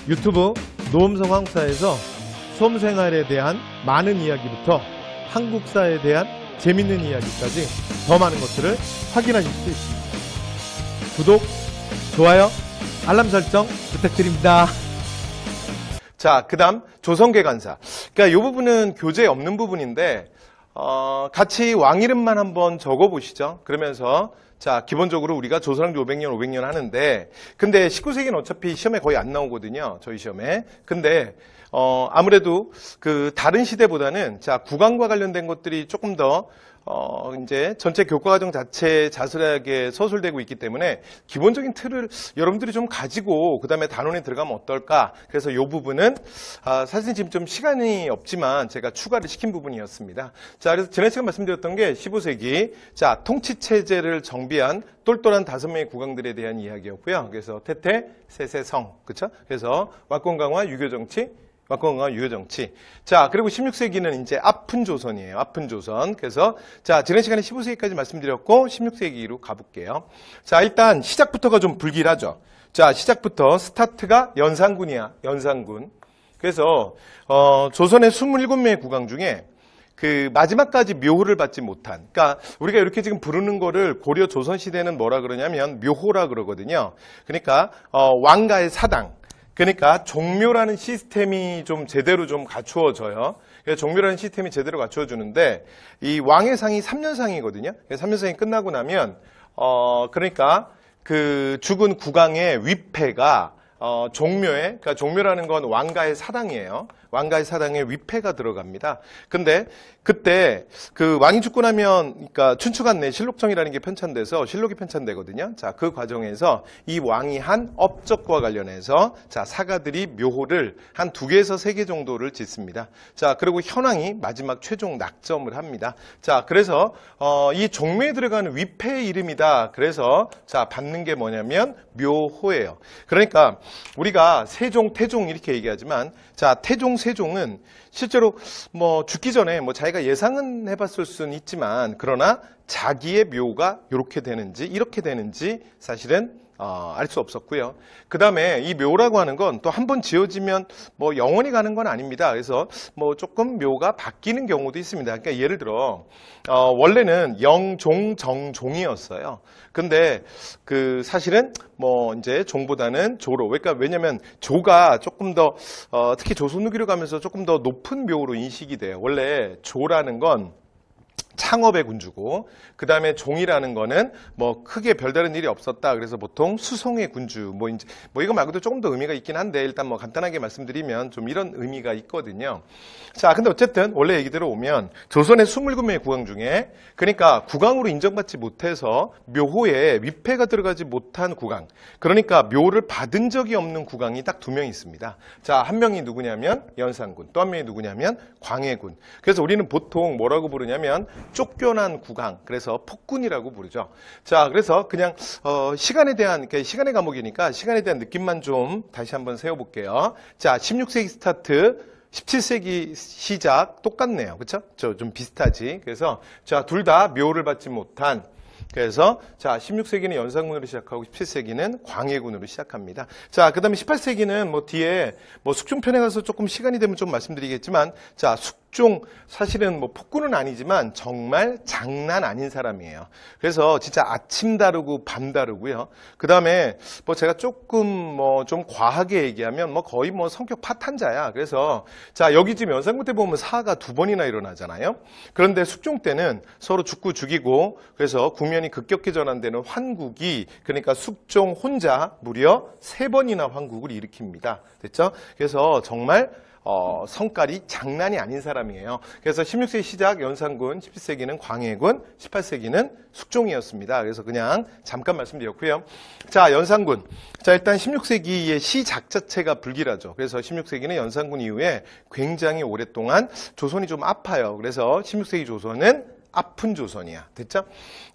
유튜브 노음성황사에서 수험생활에 대한 많은 이야기부터 한국사에 대한 재밌는 이야기까지 더 많은 것들을 확인하실 수 있습니다. 구독, 좋아요, 알람 설정 부탁드립니다. 자, 그 다음 조선계관사. 그러니까 이 부분은 교재에 없는 부분인데 같이 왕 이름만 한번 적어보시죠. 그러면서 자, 기본적으로 우리가 조선왕조 500년 하는데, 근데 19세기는 어차피 시험에 거의 안 나오거든요. 저희 시험에. 근데 아무래도 그 다른 시대보다는 자, 국왕과 관련된 것들이 조금 더 이제 전체 교과과정 자체에 자세하게 서술되고 있기 때문에 기본적인 틀을 여러분들이 좀 가지고 그 다음에 단원에 들어가면 어떨까. 그래서 이 부분은 사실 지금 좀 시간이 없지만 제가 추가를 시킨 부분이었습니다. 자, 그래서 지난 시간 말씀드렸던 게 15세기 자, 통치체제를 정비한 똘똘한 5명의 국왕들에 대한 이야기였고요. 그래서 태태, 세세성, 그쵸? 그래서 왕권강화, 유교정치, 왕권강화, 유교정치. 자, 그리고 16세기는 이제 아픈 조선이에요. 아픈 조선. 그래서 자, 지난 시간에 15세기까지 말씀드렸고 16세기로 가볼게요. 자, 일단 시작부터가 좀 불길하죠. 자, 시작부터 스타트가 연산군이야. 연산군. 그래서 조선의 27명의 국왕 중에 그 마지막까지 묘호를 받지 못한, 그러니까 우리가 이렇게 지금 부르는 거를 고려 조선 시대는 뭐라 그러냐면 묘호라 그러거든요. 그러니까 왕가의 사당, 그러니까 종묘라는 시스템이 좀 제대로 좀 갖추어져요. 그래서 종묘라는 시스템이 제대로 갖추어주는데 이 왕의 상이 3년상이거든요. 3년상이 끝나고 나면 그러니까 그 죽은 국왕의 위패가 종묘에, 그러니까 종묘라는 건 왕가의 사당이에요. 왕가의 사당에 위패가 들어갑니다. 근데 그때 그 왕이 죽고 나면, 그러니까 춘추관내 실록정이라는 게 편찬돼서 실록이 편찬되거든요. 자, 그 과정에서 이 왕이 한 업적과 관련해서 자, 사가들이 묘호를 한 2개에서 3개 정도를 짓습니다. 자, 그리고 현왕이 마지막 최종 낙점을 합니다. 자, 그래서 이 종묘에 들어가는 위패의 이름이다. 그래서 자, 받는 게 뭐냐면 묘호예요. 그러니까 우리가 세종, 태종 이렇게 얘기하지만 자, 태종, 세종은 실제로 뭐 죽기 전에 뭐 자기가 예상은 해봤을 수는 있지만 그러나 자기의 묘가 이렇게 되는지 사실은 알 수 없었고요. 그 다음에 이 묘라고 하는 건 또 한 번 지어지면 뭐 영원히 가는 건 아닙니다. 그래서 뭐 조금 묘가 바뀌는 경우도 있습니다. 그러니까 예를 들어 원래는 영종, 정종이었어요. 근데 그 사실은 뭐 이제 종보다는 조로. 그러니까 왜냐면 조가 조금 더 특히 조선 후기로 가면서 조금 더 높은 묘로 인식이 돼요. 원래 조라는 건 창업의 군주고 그 다음에 종이라는 거는 뭐 크게 별다른 일이 없었다. 그래서 보통 수송의 군주 뭐 이거 말고도 조금 더 의미가 있긴 한데 일단 뭐 간단하게 말씀드리면 좀 이런 의미가 있거든요. 자, 근데 어쨌든 원래 얘기대로 오면 조선의 27명의 국왕 중에 그러니까 국왕으로 인정받지 못해서 묘호에 위패가 들어가지 못한 국왕, 그러니까 묘를 받은 적이 없는 국왕이 딱 2명 있습니다. 자, 한 명이 누구냐면 연산군, 또 한 명이 누구냐면 광해군. 그래서 우리는 보통 뭐라고 부르냐면 쫓겨난 국왕, 그래서 폭군이라고 부르죠. 자, 그래서 그냥 시간에 대한, 그러니까 시간의 과목이니까 시간에 대한 느낌만 좀 다시 한번 세워볼게요. 자, 16세기 스타트, 17세기 시작 똑같네요. 그렇죠? 저 좀 비슷하지. 그래서 자, 둘 다 묘를 받지 못한, 그래서 자, 16세기는 연산군으로 시작하고 17세기는 광해군으로 시작합니다. 자, 그다음에 18세기는 뭐 뒤에 뭐 숙종편에 가서 조금 시간이 되면 좀 말씀드리겠지만 자, 숙종 사실은 뭐 폭군은 아니지만 정말 장난 아닌 사람이에요. 그래서 진짜 아침 다르고 밤 다르고요. 그다음에 뭐 제가 조금 뭐 좀 과하게 얘기하면 뭐 거의 뭐 성격 파탄자야. 그래서 자, 여기 지금 연산군 때 보면 사가 2번이나 일어나잖아요. 그런데 숙종 때는 서로 죽고 죽이고 그래서 국면이 급격히 전환되는 환국이, 그러니까 숙종 혼자 무려 3번이나 환국을 일으킵니다. 됐죠? 그래서 정말 성깔이 장난이 아닌 사람이에요. 그래서 16세기 시작 연산군, 17세기는 광해군, 18세기는 숙종이었습니다. 그래서 그냥 잠깐 말씀드렸고요. 자, 연산군. 자, 일단 16세기의 시작 자체가 불길하죠. 그래서 16세기는 연산군 이후에 굉장히 오랫동안 조선이 좀 아파요. 그래서 16세기 조선은 아픈 조선이야. 됐죠?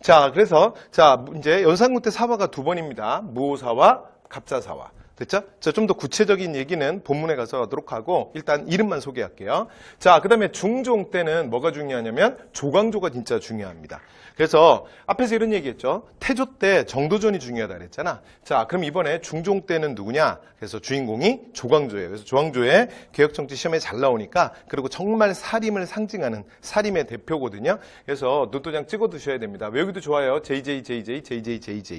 자, 그래서 자, 이제 연산군 때 사화가 2번입니다. 무오사화, 갑자사화. 됐죠? 자, 좀 더 구체적인 얘기는 본문에 가서 하도록 하고 일단 이름만 소개할게요. 자, 그 다음에 중종 때는 뭐가 중요하냐면 조광조가 진짜 중요합니다. 그래서 앞에서 이런 얘기했죠. 태조 때 정도전이 중요하다 그랬잖아. 자, 그럼 이번에 중종 때는 누구냐? 그래서 주인공이 조광조예요. 그래서 조광조의 개혁정치 시험에 잘 나오니까 그리고 정말 사림을 상징하는 사림의 대표거든요. 그래서 노트장 찍어 두셔야 됩니다. 외우기도 좋아요. JJ.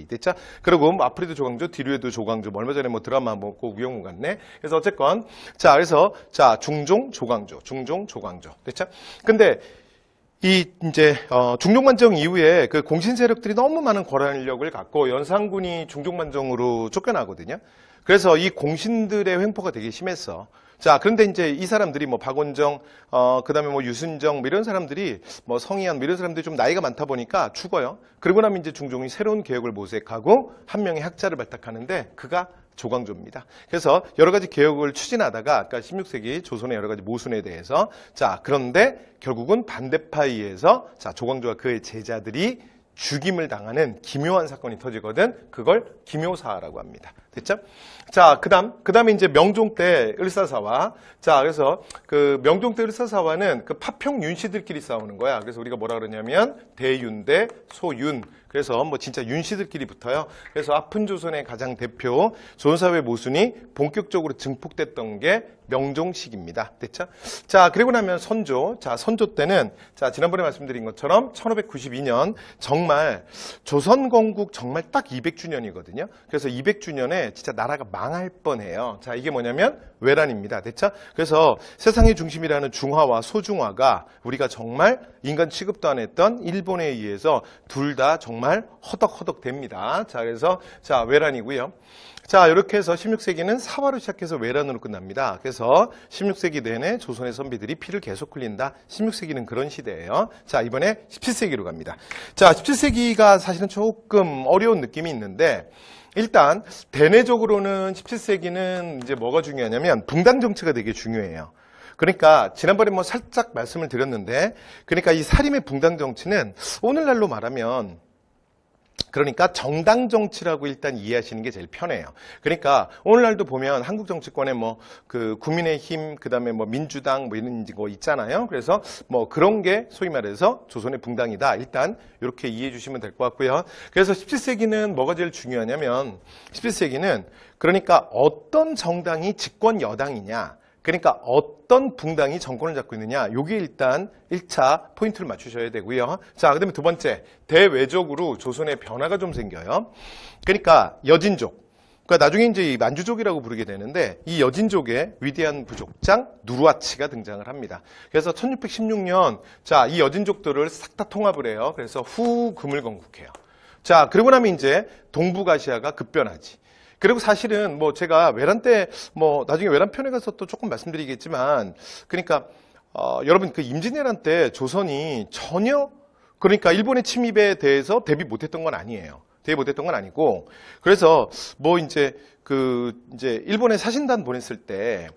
됐죠? 그리고 뭐 앞으로도 조광조, 뒤로에도 조광조. 뭐 얼마 전에 뭐 드라마 뭐 꼭 우영우 같네. 그래서 어쨌건 자, 그래서 자, 중종, 조광조. 됐죠? 근데 이제 중종만정 이후에 그 공신 세력들이 너무 많은 권한력을 갖고 연산군이 중종만정으로 쫓겨나거든요. 그래서 이 공신들의 횡포가 되게 심했어. 자, 그런데 이제 이 사람들이 뭐 박원정, 그다음에 뭐 유순정 뭐 이런 사람들이 뭐 성희안 뭐 이런 사람들이 좀 나이가 많다 보니까 죽어요. 그러고 나면 이제 중종이 새로운 개혁을 모색하고 한 명의 학자를 발탁하는데 그가 조광조입니다. 그래서 여러 가지 개혁을 추진하다가 아까 16세기 조선의 여러 가지 모순에 대해서 자, 그런데 결국은 반대파에 의해서 자, 조광조와 그의 제자들이 죽임을 당하는 기묘한 사건이 터지거든. 그걸 기묘사라고 합니다. 됐죠? 자, 그다음에 이제 명종 때 을사사화. 자, 그래서 그 명종 때 을사사화는 그 파평 윤씨들끼리 싸우는 거야. 그래서 우리가 뭐라 그러냐면 대윤 대 소윤. 그래서 뭐 진짜 윤씨들끼리 붙어요. 그래서 아픈 조선의 가장 대표 조선사회 모순이 본격적으로 증폭됐던 게 명종식입니다. 됐죠? 자, 그리고 나면 선조. 자, 선조 때는 자, 지난번에 말씀드린 것처럼 1592년 정말 조선 건국 정말 딱 200주년이거든요. 그래서 200주년에 진짜 나라가 망할 뻔해요. 자, 이게 뭐냐면 외란입니다. 됐죠? 그래서 세상의 중심이라는 중화와 소중화가 우리가 정말 인간 취급도 안 했던 일본에 의해서 둘 다 정말 허덕허덕 됩니다. 자, 그래서 자, 외란이고요. 자, 이렇게 해서 16세기는 사화로 시작해서 외란으로 끝납니다. 그래서 16세기 내내 조선의 선비들이 피를 계속 흘린다. 16세기는 그런 시대예요. 자, 이번에 17세기로 갑니다. 자, 17세기가 사실은 조금 어려운 느낌이 있는데 일단 대내적으로는 17세기는 이제 뭐가 중요하냐면 붕당 정치가 되게 중요해요. 그러니까 지난번에 뭐 살짝 말씀을 드렸는데 그러니까 이 사림의 붕당 정치는 오늘날로 말하면 그러니까 정당 정치라고 일단 이해하시는 게 제일 편해요. 그러니까 오늘날도 보면 한국 정치권에 뭐 그 국민의힘 그다음에 뭐 민주당 뭐 이런 거 있잖아요. 그래서 뭐 그런 게 소위 말해서 조선의 붕당이다. 일단 이렇게 이해해 주시면 될 것 같고요. 그래서 17세기는 뭐가 제일 중요하냐면 17세기는 그러니까 어떤 정당이 집권 여당이냐. 그러니까 어떤 붕당이 정권을 잡고 있느냐. 이게 일단 1차 포인트를 맞추셔야 되고요. 자, 그다음에 두 번째, 대외적으로 조선의 변화가 좀 생겨요. 그러니까 여진족. 그러니까 나중에 이제 만주족이라고 부르게 되는데 이 여진족의 위대한 부족장 누르하치가 등장을 합니다. 그래서 1616년 자, 이 여진족들을 싹 다 통합을 해요. 그래서 후금을 건국해요. 자, 그리고 나면 이제 동북아시아가 급변하지. 그리고 사실은 뭐 제가 외란 때 뭐 나중에 외란 편에 가서 또 조금 말씀드리겠지만 그러니까 여러분 그 임진왜란 때 조선이 전혀 그러니까 일본의 침입에 대해서 대비 못했던 건 아니에요. 대비 못했던 건 아니고 그래서 뭐 이제 이제 일본에 사신단 보냈을 때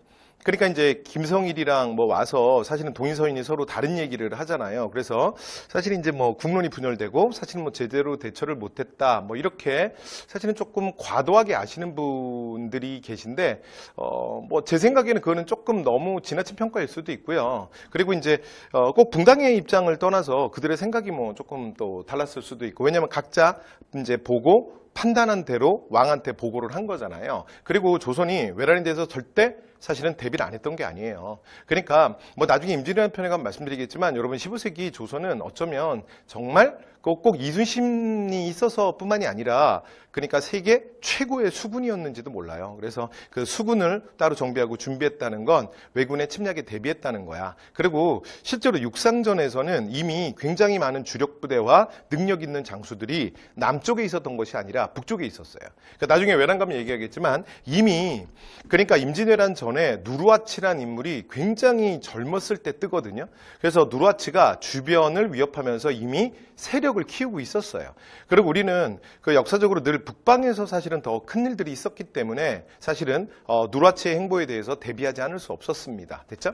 그러니까 이제 김성일이랑 뭐 와서 사실은 동인서인이 서로 다른 얘기를 하잖아요. 그래서 사실 이제 뭐 국론이 분열되고 사실은 뭐 제대로 대처를 못했다. 뭐 이렇게 사실은 조금 과도하게 아시는 분들이 계신데 뭐 제 생각에는 그거는 조금 너무 지나친 평가일 수도 있고요. 그리고 이제 꼭 붕당의 입장을 떠나서 그들의 생각이 뭐 조금 또 달랐을 수도 있고 왜냐하면 각자 이제 보고 판단한 대로 왕한테 보고를 한 거잖아요. 그리고 조선이 외란에 대해서 절대 사실은 대비를 안 했던 게 아니에요. 그러니까 뭐 나중에 임진왜란 편에 가면 말씀드리겠지만 여러분 15세기 조선은 어쩌면 정말 꼭 이순신이 있어서 뿐만이 아니라 그러니까 세계 최고의 수군이었는지도 몰라요. 그래서 그 수군을 따로 정비하고 준비했다는 건 왜군의 침략에 대비했다는 거야. 그리고 실제로 육상전에서는 이미 굉장히 많은 주력 부대와 능력 있는 장수들이 남쪽에 있었던 것이 아니라 북쪽에 있었어요. 그러니까 나중에 외란 가면 얘기하겠지만 이미 그러니까 임진왜란 전에 누르하치란 인물이 굉장히 젊었을 때 뜨거든요. 그래서 누르하치가 주변을 위협하면서 이미 세력을 키우고 있었어요. 그리고 우리는 그 역사적으로 늘 북방에서 사실은 더 큰 일들이 있었기 때문에 사실은 누르하치의 행보에 대해서 대비하지 않을 수 없었습니다. 됐죠?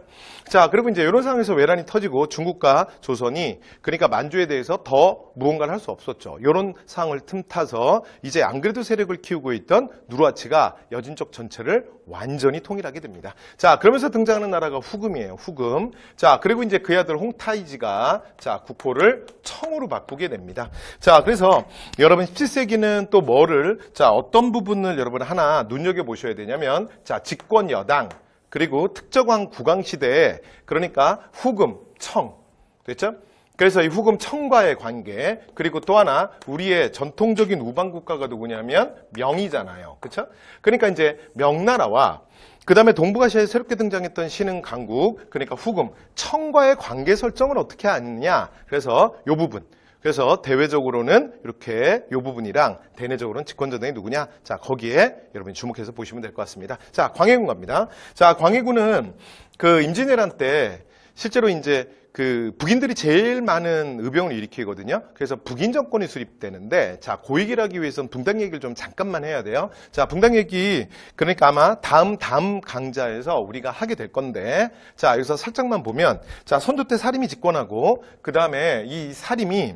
자, 그리고 이제 이런 상황에서 외란이 터지고 중국과 조선이 그러니까 만주에 대해서 더 무언가를 할 수 없었죠. 이런 상황을 틈타서 이제 안 그래도 세력을 키우고 있던 누르하치가 여진족 전체를 완전히 통일하게 됩니다. 자, 그러면서 등장하는 나라가 후금이에요. 후금. 자, 그리고 이제 그의 아들 홍타이지가 자, 국호를 청으로 바꾸게 됩니다. 자, 그래서 여러분 17세기는 또 뭐를 자, 어떤 부분을 여러분 하나 눈여겨보셔야 되냐면 자, 집권 여당 그리고 특정한 국왕 시대에 그러니까 후금, 청 됐죠? 그래서 이 후금 청과의 관계 그리고 또 하나 우리의 전통적인 우방 국가가 누구냐면 명이잖아요. 그렇죠? 그러니까 이제 명나라와 그 다음에 동북아시아에 새롭게 등장했던 신흥 강국 그러니까 후금 청과의 관계 설정을 어떻게 하느냐. 그래서 이 부분. 그래서 대외적으로는 이렇게 이 부분이랑 대내적으로는 집권전당이 누구냐? 자, 거기에 여러분이 주목해서 보시면 될 것 같습니다. 자, 광해군 갑니다. 자, 광해군은 그 임진왜란 때 실제로 이제 그 북인들이 제일 많은 의병을 일으키거든요. 그래서 북인 정권이 수립되는데 자, 그 얘기를 하기 위해서는 붕당 얘기를 좀 잠깐만 해야 돼요. 자, 붕당 얘기 그러니까 아마 다음 강좌에서 우리가 하게 될 건데 자, 여기서 살짝만 보면 자, 선조 때 사림이 집권하고 그 다음에 이 사림이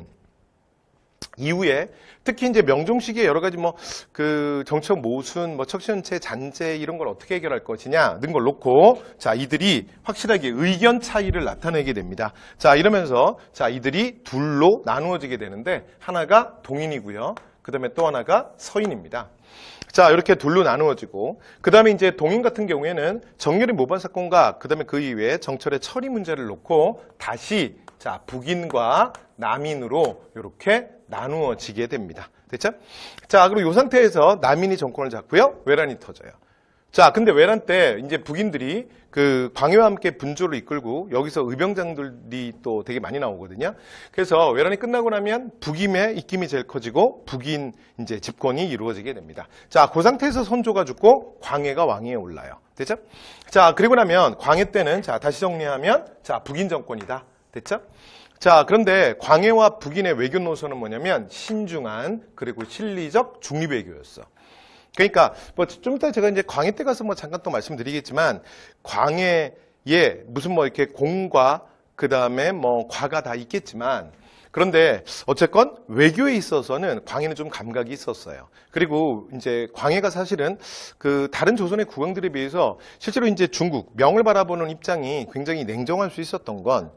이후에 특히 이제 명종 시기에 여러 가지 뭐 그 정치적 모순, 뭐 척신체 잔재 이런 걸 어떻게 해결할 것이냐 는 걸 놓고 자, 이들이 확실하게 의견 차이를 나타내게 됩니다. 자, 이러면서 자, 이들이 둘로 나누어지게 되는데 하나가 동인이고요. 그다음에 또 하나가 서인입니다. 자, 이렇게 둘로 나누어지고 그 다음에 이제 동인 같은 경우에는 정렬의 모반 사건과 그 다음에 그 이후에 정철의 처리 문제를 놓고 다시 자, 북인과 남인으로 이렇게 나누어지게 됩니다. 됐죠? 자, 그리고 이 상태에서 남인이 정권을 잡고요. 외란이 터져요. 자, 근데 외란 때 이제 북인들이 그 광해와 함께 분조를 이끌고 여기서 의병장들이 또 되게 많이 나오거든요. 그래서 외란이 끝나고 나면 북임의 입김이 제일 커지고 북인 이제 집권이 이루어지게 됩니다. 자, 그 상태에서 선조가 죽고 광해가 왕위에 올라요. 됐죠? 자, 그리고 나면 광해 때는 자, 다시 정리하면 자, 북인 정권이다. 됐죠? 자, 그런데 광해와 북인의 외교 노선은 뭐냐면 신중한 그리고 실리적 중립외교였어. 그러니까 뭐 좀 이따 제가 이제 광해 때 가서 뭐 잠깐 또 말씀드리겠지만 광해에 무슨 뭐 이렇게 공과 그 다음에 뭐 과가 다 있겠지만 그런데 어쨌건 외교에 있어서는 광해는 좀 감각이 있었어요. 그리고 이제 광해가 사실은 그 다른 조선의 국왕들에 비해서 실제로 이제 중국 명을 바라보는 입장이 굉장히 냉정할 수 있었던 건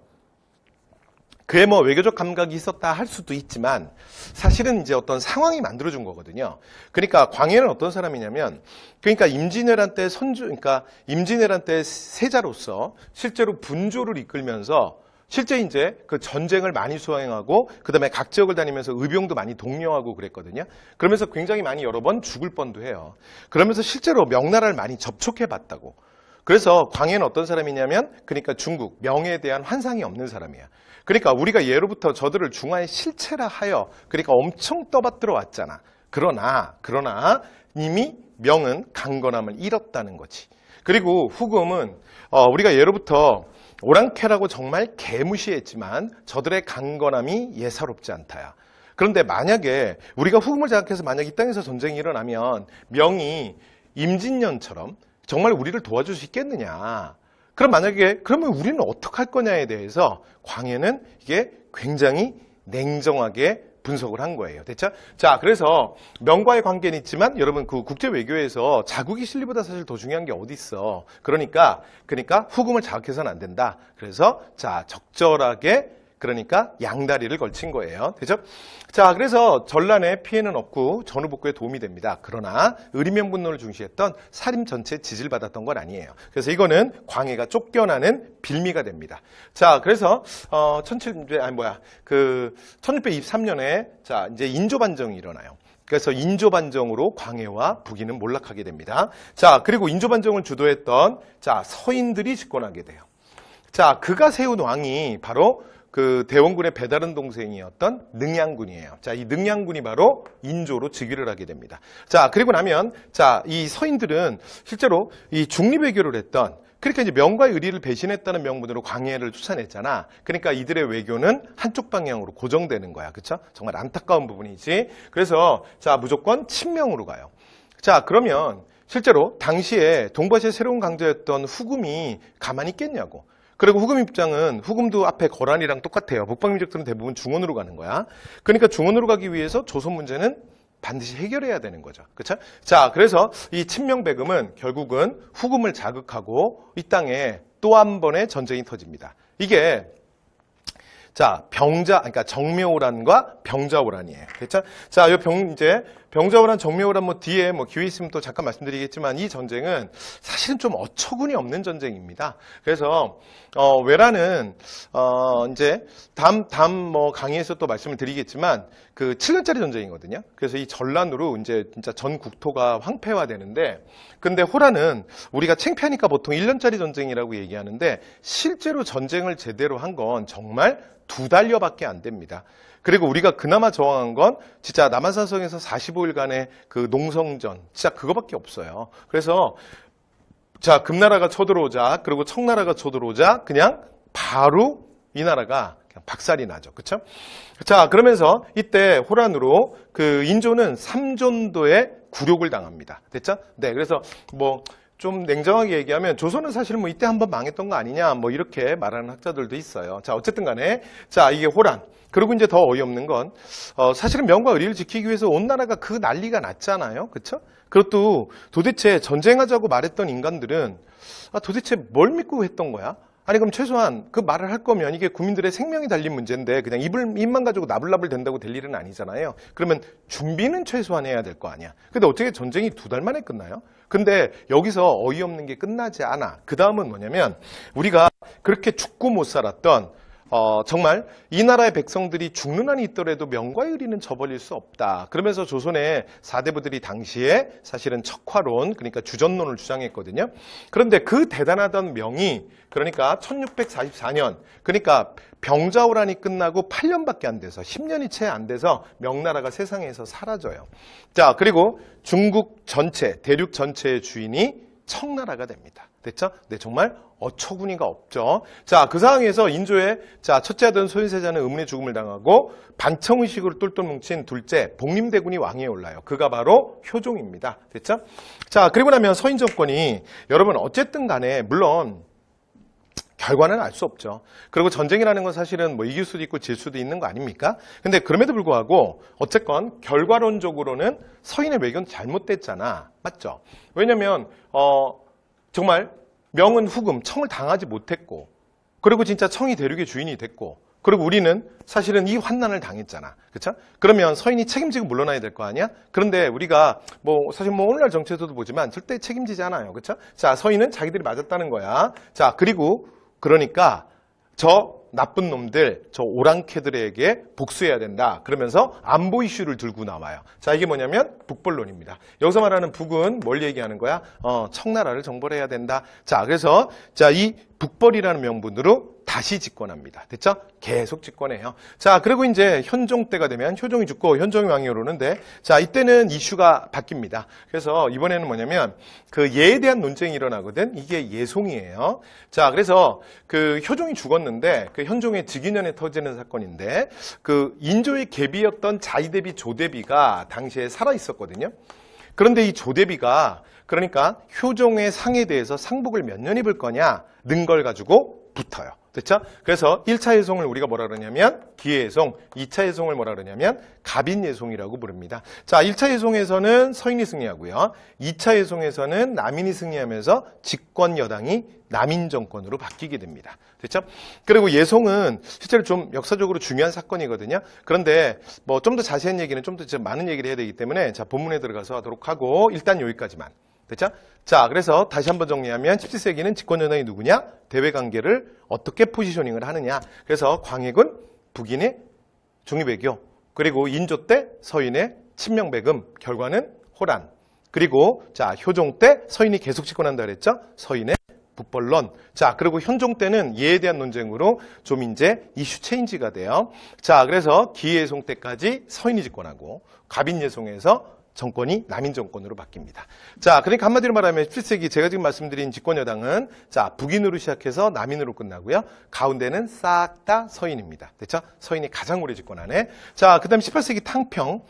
그의 뭐 외교적 감각이 있었다 할 수도 있지만 사실은 이제 어떤 상황이 만들어준 거거든요. 그러니까 광해는 어떤 사람이냐면 그러니까 임진왜란 때 그러니까 임진왜란 때 세자로서 실제로 분조를 이끌면서 실제 이제 그 전쟁을 많이 수행하고 그 다음에 각 지역을 다니면서 의병도 많이 독려하고 그랬거든요. 그러면서 굉장히 많이 여러 번 죽을 뻔도 해요. 그러면서 실제로 명나라를 많이 접촉해 봤다고. 그래서 광해는 어떤 사람이냐면 그러니까 중국 명에 대한 환상이 없는 사람이야. 그러니까 우리가 예로부터 저들을 중화의 실체라 하여 그러니까 엄청 떠받들어 왔잖아. 그러나 이미 명은 강건함을 잃었다는 거지. 그리고 후금은 우리가 예로부터 오랑캐라고 정말 개무시했지만 저들의 강건함이 예사롭지 않다야. 그런데 만약에 우리가 후금을 장악해서 만약 이 땅에서 전쟁이 일어나면 명이 임진년처럼 정말 우리를 도와줄 수 있겠느냐. 그럼 만약에 그러면 우리는 어떻게 할 거냐에 대해서 광해는 이게 굉장히 냉정하게 분석을 한 거예요. 됐죠? 자, 그래서 명과의 관계는 있지만 여러분 그 국제 외교에서 자국의 실리보다 사실 더 중요한 게 어디 있어. 그러니까 후금을 자극해서는 안 된다. 그래서 자, 적절하게 그러니까 양다리를 걸친 거예요. 되죠? 자, 그래서 전란에 피해는 없고 전후복구에 도움이 됩니다. 그러나 의리명분론을 중시했던 사림 전체에 지지를 받았던 건 아니에요. 그래서 이거는 광해가 쫓겨나는 빌미가 됩니다. 자, 그래서 1623년에 자, 이제 인조 반정이 일어나요. 그래서 인조 반정으로 광해와 북인은 몰락하게 됩니다. 자, 그리고 인조 반정을 주도했던 자, 서인들이 집권하게 돼요. 자, 그가 세운 왕이 바로 그 대원군의 배다른 동생이었던 능양군이에요. 자, 이 능양군이 바로 인조로 즉위를 하게 됩니다. 자, 그리고 나면 자, 이 서인들은 실제로 이 중립외교를 했던 그러니까 이제 명과 의리를 배신했다는 명분으로 광해를 쫓아냈잖아. 그러니까 이들의 외교는 한쪽 방향으로 고정되는 거야. 그쵸? 정말 안타까운 부분이지. 그래서 자, 무조건 친명으로 가요. 자, 그러면 실제로 당시에 동북아시아의 새로운 강자였던 후금이 가만히 있겠냐고. 그리고 후금 입장은 후금도 앞에 거란이랑 똑같아요. 북방민족들은 대부분 중원으로 가는 거야. 그러니까 중원으로 가기 위해서 조선 문제는 반드시 해결해야 되는 거죠. 그렇죠? 자, 그래서 이 친명배금은 결국은 후금을 자극하고 이 땅에 또 한 번의 전쟁이 터집니다. 이게 자, 그러니까 정묘호란과 병자호란이에요. 됐죠? 자, 이제 병자호란, 정묘호란 뒤에 기회 있으면 또 잠깐 말씀드리겠지만 이 전쟁은 사실은 좀 어처구니 없는 전쟁입니다. 그래서 왜라는 이제 다음 강의에서 또 말씀을 드리겠지만 그 7년짜리 전쟁이거든요. 그래서 이 전란으로 이제 진짜 전 국토가 황폐화되는데, 근데 호란은 우리가 창피하니까 보통 1년짜리 전쟁이라고 얘기하는데 실제로 전쟁을 제대로 한 건 정말 2달여밖에 안 됩니다. 그리고 우리가 그나마 저항한 건 진짜 남한산성에서 45일간의 그 농성전, 진짜 그거밖에 없어요. 그래서 자, 금나라가 쳐들어오자, 그리고 청나라가 쳐들어오자 그냥 바로 이 나라가 그냥 박살이 나죠. 그렇죠? 자, 그러면서 이때 호란으로 그 인조는 3전도의 굴욕을 당합니다. 됐죠? 네, 그래서 좀 냉정하게 얘기하면 조선은 사실 이때 한번 망했던 거 아니냐 이렇게 말하는 학자들도 있어요. 자, 어쨌든 간에 자, 이게 호란. 그리고 이제 더 어이없는 건 사실은 명과 의리를 지키기 위해서 온 나라가 그 난리가 났잖아요. 그렇죠? 그것도 도대체 전쟁하자고 말했던 인간들은 도대체 뭘 믿고 했던 거야? 아니 그럼 최소한 그 말을 할 거면 이게 국민들의 생명이 달린 문제인데 그냥 입만 가지고 나불나불 된다고 될 일은 아니잖아요. 그러면 준비는 최소한 해야 될 거 아니야. 근데 어떻게 전쟁이 2달 만에 끝나요? 근데 여기서 어이없는 게 끝나지 않아. 그 다음은 뭐냐면 우리가 그렇게 죽고 못 살았던 정말 이 나라의 백성들이 죽는 한이 있더라도 명과 의리는 저버릴 수 없다. 그러면서 조선의 사대부들이 당시에 사실은 척화론, 그러니까 주전론을 주장했거든요. 그런데 그 대단하던 명이 그러니까 1644년, 그러니까 병자호란이 끝나고 8년밖에 안 돼서 10년이 채 안 돼서 명나라가 세상에서 사라져요. 자, 그리고 중국 전체, 대륙 전체의 주인이 청나라가 됩니다. 됐죠? 네, 정말 어처구니가 없죠. 자, 그 상황에서 인조의 첫째 아들 소인세자는 의문의 죽음을 당하고 반청의식으로 똘똘 뭉친 둘째 복림대군이 왕위에 올라요. 그가 바로 효종입니다. 됐죠? 자, 그리고 나면 서인 정권이 여러분 어쨌든 간에 물론 결과는 알 수 없죠. 그리고 전쟁이라는 건 사실은 이길 수도 있고 질 수도 있는 거 아닙니까? 근데 그럼에도 불구하고 어쨌건 결과론적으로는 서인의 외교는 잘못됐잖아. 맞죠? 왜냐면 정말 명은 후금, 청을 당하지 못했고, 그리고 진짜 청이 대륙의 주인이 됐고, 그리고 우리는 사실은 이 환난을 당했잖아. 그렇죠? 그러면 서인이 책임지고 물러나야 될 거 아니야? 그런데 우리가 사실 오늘날 정치에서도 보지만 절대 책임지지 않아요. 그렇죠? 자, 서인은 자기들이 맞았다는 거야. 자, 그리고 그러니까 저 나쁜 놈들, 저 오랑캐들에게 복수해야 된다. 그러면서 안보 이슈를 들고 나와요. 자, 이게 뭐냐면 북벌론입니다. 여기서 말하는 북은 뭘 얘기하는 거야? 청나라를 정벌해야 된다. 자, 그래서 이 북벌이라는 명분으로 다시 집권합니다. 됐죠? 계속 집권해요. 자, 그리고 이제 현종 때가 되면 효종이 죽고 현종이 왕이 오르는데, 자, 이때는 이슈가 바뀝니다. 그래서 이번에는 뭐냐면 그 예에 대한 논쟁이 일어나거든. 이게 예송이에요. 자, 그래서 그 효종이 죽었는데 그 현종의 즉위년에 터지는 사건인데 그 인조의 계비였던 자이대비 조대비가 당시에 살아 있었거든요. 그런데 이 조대비가 그러니까 효종의 상에 대해서 상복을 몇 년 입을 거냐 는 걸 가지고 붙어요. 됐죠? 그래서 1차 예송을 우리가 뭐라 그러냐면 기예송, 2차 예송을 뭐라 그러냐면 갑인예송이라고 부릅니다. 자, 1차 예송에서는 서인이 승리하고요. 2차 예송에서는 남인이 승리하면서 집권 여당이 남인 정권으로 바뀌게 됩니다. 됐죠? 그리고 예송은 실제로 좀 역사적으로 중요한 사건이거든요. 그런데 좀 더 자세한 얘기는 좀 더 많은 얘기를 해야 되기 때문에 자, 본문에 들어가서 하도록 하고 일단 여기까지만. 됐죠? 자, 그래서 다시 한번 정리하면 17세기는 집권 여당이 누구냐? 대외관계를 어떻게 포지셔닝을 하느냐. 그래서 광해군, 북인의 중립외교, 그리고 인조 때 서인의 친명배금, 결과는 호란. 그리고 자, 효종 때 서인이 계속 집권한다 그랬죠? 서인의 북벌론. 자, 그리고 현종 때는 예에 대한 논쟁으로 좀 이제 이슈 체인지가 돼요. 자, 그래서 기예송 때까지 서인이 집권하고 갑인예송에서 정권이 남인 정권으로 바뀝니다. 자, 그러니까 한마디로 말하면 17세기 제가 지금 말씀드린 집권 여당은 자, 북인으로 시작해서 남인으로 끝나고요. 가운데는 싹 다 서인입니다. 됐죠? 서인이 가장 오래 집권하네. 자, 그다음 18세기 탕평.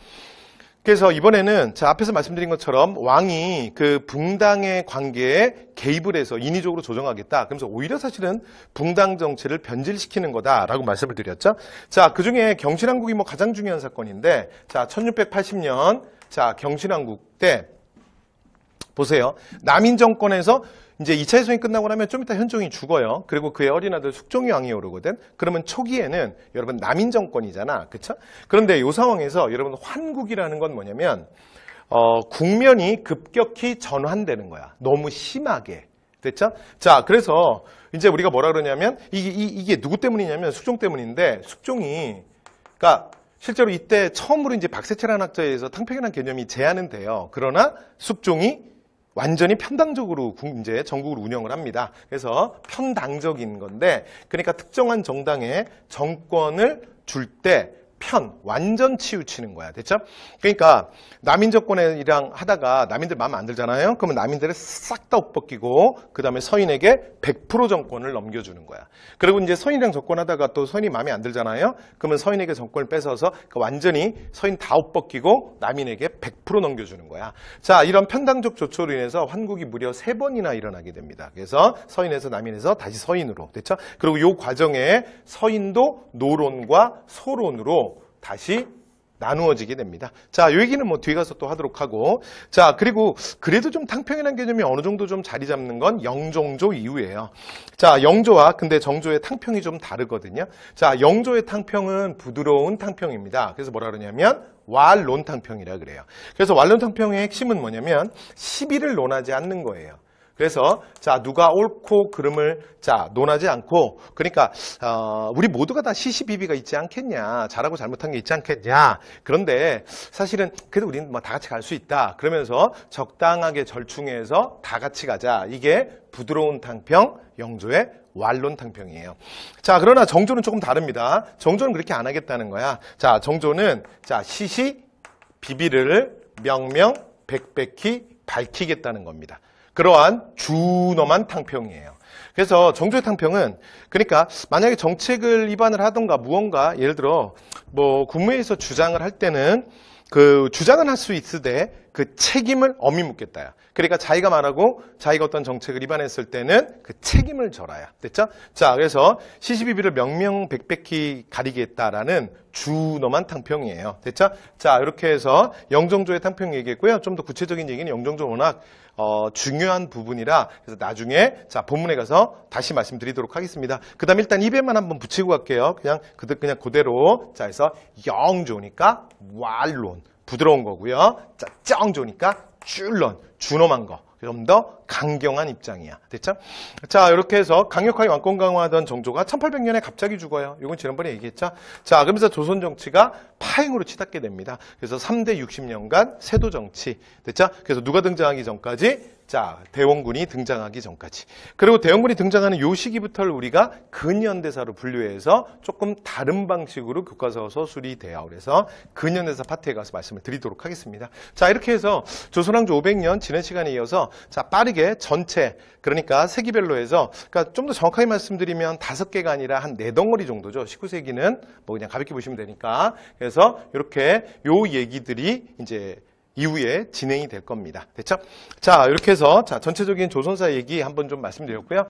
그래서 이번에는 자, 앞에서 말씀드린 것처럼 왕이 그 붕당의 관계에 개입을 해서 인위적으로 조정하겠다. 그러면서 오히려 사실은 붕당 정치를 변질시키는 거다라고 말씀을 드렸죠. 자, 그중에 경신왕국이 뭐 가장 중요한 사건인데 자, 1680년 자, 경신왕국 때 보세요. 남인 정권에서 이제 2차 대전이 끝나고 나면 좀 이따 현종이 죽어요. 그리고 그의 어린 아들 숙종이 왕이 오르거든. 그러면 초기에는 여러분 남인 정권이잖아. 그쵸? 그런데 이 상황에서 여러분 환국이라는 건 뭐냐면 국면이 급격히 전환되는 거야. 너무 심하게. 됐죠? 자, 그래서 이제 우리가 뭐라 그러냐면 이게 누구 때문이냐면 숙종 때문인데 숙종이 그러니까 실제로 이때 처음으로 이제 박세철이라는 학자에 의해서 탕평이라는 개념이 제안은 돼요. 그러나 숙종이 완전히 편당적으로 이제 전국을 운영을 합니다. 그래서 편당적인 건데, 그러니까 특정한 정당에 정권을 줄 때 완전 치우치는 거야. 됐죠? 그러니까 남인 정권이랑 하다가 남인들 마음에 안 들잖아요. 그러면 남인들을 싹 다 옷벗기고 그 다음에 서인에게 100% 정권을 넘겨주는 거야. 그리고 이제 서인이랑 접권하다가 또 서인이 마음에 안 들잖아요. 그러면 서인에게 정권을 뺏어서 완전히 서인 다 옷벗기고 남인에게 100% 넘겨주는 거야. 자, 이런 편당적 조처로 인해서 환국이 무려 3번이나 일어나게 됩니다. 그래서 서인에서 남인에서 다시 서인으로. 됐죠? 그리고 이 과정에 서인도 노론과 소론으로 다시 나누어지게 됩니다. 자, 이 얘기는 뭐 뒤에 가서 또 하도록 하고. 자, 그리고 그래도 좀 탕평이라는 개념이 어느 정도 좀 자리 잡는 건 영종조 이후예요. 자, 영조와 근데 정조의 탕평이 좀 다르거든요. 자, 영조의 탕평은 부드러운 탕평입니다. 그래서 뭐라 그러냐면 왈론 탕평이라 그래요. 그래서 왈론 탕평의 핵심은 뭐냐면 시비를 논하지 않는 거예요. 그래서 자, 누가 옳고 그름을 자, 논하지 않고, 그러니까 우리 모두가 다 시시비비가 있지 않겠냐, 잘하고 잘못한 게 있지 않겠냐. 그런데 사실은 그래도 우리는 뭐 다 같이 갈 수 있다. 그러면서 적당하게 절충해서 다 같이 가자. 이게 부드러운 탕평, 영조의 왈론 탕평이에요. 자, 그러나 정조는 조금 다릅니다. 정조는 그렇게 안 하겠다는 거야. 자, 정조는 자, 시시비비를 명명백백히 밝히겠다는 겁니다. 그러한 준엄한 탕평이에요. 그래서 정조의 탕평은 그러니까 만약에 정책을 위반을 하던가 무언가 예를 들어 뭐 국무회의에서 주장을 할 때는 그 주장은 할 수 있으되 그 책임을 엄히 묻겠다야. 그러니까 자기가 말하고 자기가 어떤 정책을 위반했을 때는 그 책임을 져라야. 됐죠? 자, 그래서 시시비비를 명명백백히 가리겠다라는 준엄한 탕평이에요. 됐죠? 자, 이렇게 해서 영종조의 탕평 얘기했고요. 좀 더 구체적인 얘기는 영종조 워낙 중요한 부분이라 그래서 나중에 자, 본문에 가서 다시 말씀드리도록 하겠습니다. 그다음 일단 입에만 한번 붙이고 갈게요. 그냥 그대로. 자, 그래서 영조니까 왈론 부드러운 거고요. 자, 정조니까 줄론 준엄한 거. 좀 더 강경한 입장이야. 됐죠? 자, 이렇게 해서 강력하게 왕권 강화하던 정조가 1800년에 갑자기 죽어요. 이건 지난번에 얘기했죠? 자, 그러면서 조선 정치가 파행으로 치닫게 됩니다. 그래서 3대 60년간 세도 정치. 됐죠? 그래서 누가 등장하기 전까지? 자, 대원군이 등장하기 전까지. 그리고 대원군이 등장하는 요 시기부터를 우리가 근현대사로 분류해서 조금 다른 방식으로 교과서 서술이 돼요. 그래서 근현대사 파트에 가서 말씀을 드리도록 하겠습니다. 자, 이렇게 해서 조선왕조 500년 지난 시간에 이어서 자, 빠르게 전체 그러니까 세기별로 해서 그러니까 좀 더 정확하게 말씀드리면 5개가 아니라 한 4덩어리 정도죠. 19세기는 뭐 그냥 가볍게 보시면 되니까. 그래서 이렇게 요 얘기들이 이제 이후에 진행이 될 겁니다. 됐죠? 자, 이렇게 해서 자, 전체적인 조선사 얘기 한번 좀 말씀드렸고요.